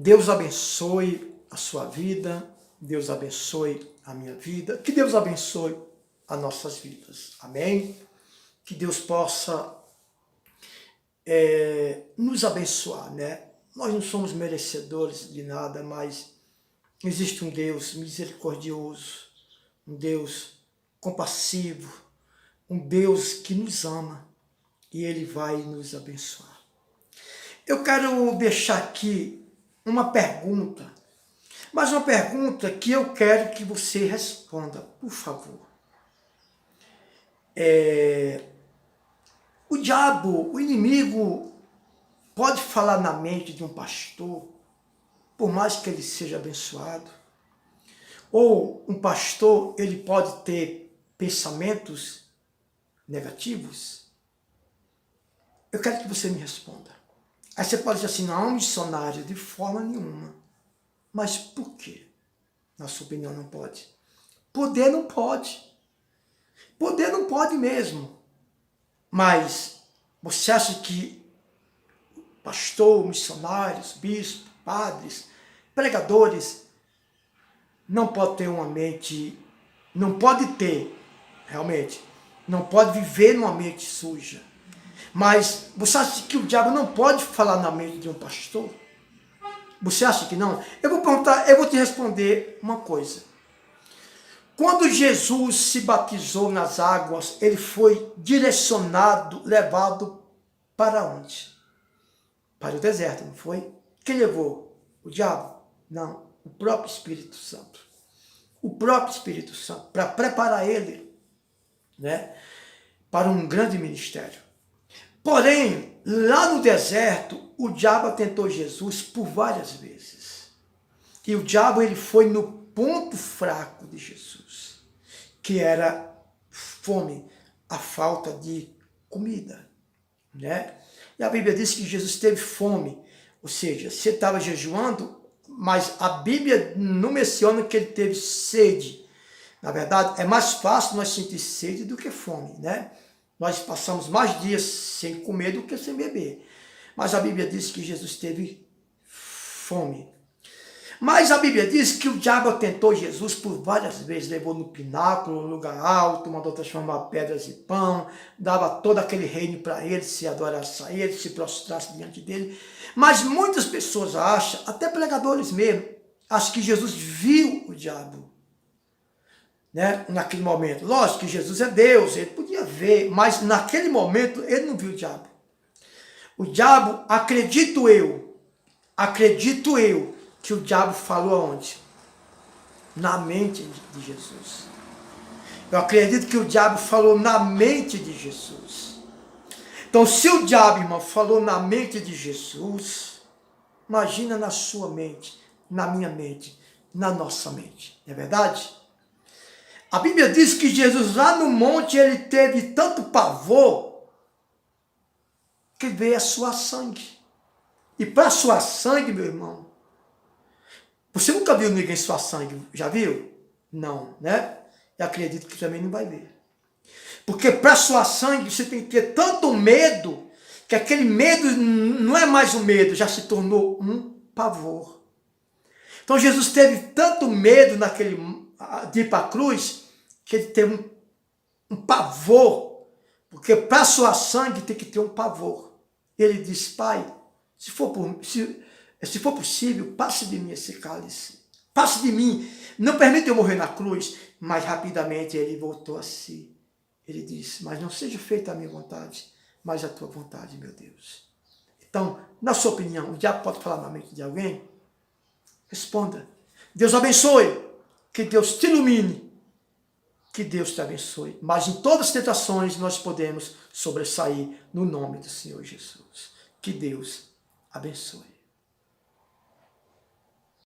Deus abençoe a sua vida, Deus abençoe a minha vida, que Deus abençoe as nossas vidas. Amém? Que Deus possa nos abençoar, né? Nós não somos merecedores de nada, mas existe um Deus misericordioso, um Deus compassivo, um Deus que nos ama e Ele vai nos abençoar. Eu quero deixar aqui uma pergunta, mas uma pergunta que eu quero que você responda, por favor. O diabo, o inimigo, pode falar na mente de um pastor, por mais que ele seja abençoado? Ou um pastor, ele pode ter pensamentos negativos? Eu quero que você me responda. Aí você pode dizer assim, não, missionário, de forma nenhuma. Mas por quê? Na sua opinião, não pode? Poder não pode. Poder não pode mesmo. Mas você acha que pastor, missionários, bispos, padres, pregadores, não pode ter uma mente, não pode ter, realmente, não pode viver numa mente suja. Mas você acha que o diabo não pode falar na mente de um pastor? Você acha que não? Eu vou te responder uma coisa. Quando Jesus se batizou nas águas, ele foi direcionado, levado para onde? Para o deserto, não foi? Quem levou? O diabo? Não, o próprio Espírito Santo. O próprio Espírito Santo, para preparar ele, né, para um grande ministério. Porém, lá no deserto, o diabo tentou Jesus por várias vezes. E o diabo, ele foi no ponto fraco de Jesus, que era fome, a falta de comida, né? E a Bíblia diz que Jesus teve fome, ou seja, você estava jejuando, mas a Bíblia não menciona que ele teve sede. Na verdade, é mais fácil nós sentir sede do que fome, né? Nós passamos mais dias sem comer do que sem beber. Mas a Bíblia diz que Jesus teve fome. Mas a Bíblia diz que o diabo tentou Jesus por várias vezes, levou no pináculo, no lugar alto, mandou transformar pedras em pão, dava todo aquele reino para ele, se adorasse a ele, se prostrasse diante dele. Mas muitas pessoas acham, até pregadores mesmo, acham que Jesus viu o diabo, né, naquele momento. Lógico que Jesus é Deus, ele podia ver, mas naquele momento ele não viu o diabo. O diabo, acredito eu, que o diabo falou aonde? Na mente de Jesus. Eu acredito que o diabo falou na mente de Jesus. Então, se o diabo, irmão, falou na mente de Jesus, imagina na sua mente, na minha mente, na nossa mente. Não é verdade? A Bíblia diz que Jesus lá no monte, ele teve tanto pavor, que veio a suar sangue. E para suar sangue, meu irmão, você nunca viu ninguém suar sangue, já viu? Não, né? Eu acredito que também não vai ver. Porque para suar sangue, você tem que ter tanto medo, que aquele medo não é mais um medo, já se tornou um pavor. Então Jesus teve tanto medo de ir para a cruz, que ele teve um pavor, porque para suar sangue tem que ter um pavor. Ele disse, Pai, se for possível, passe de mim esse cálice. Passe de mim. Não permita eu morrer na cruz. Mas rapidamente ele voltou a si. Ele disse, mas não seja feita a minha vontade, mas a tua vontade, meu Deus. Então, na sua opinião, o diabo pode falar na mente de alguém? Responda. Deus abençoe. Que Deus te ilumine. Que Deus te abençoe. Mas em todas as tentações nós podemos sobressair no nome do Senhor Jesus. Que Deus abençoe.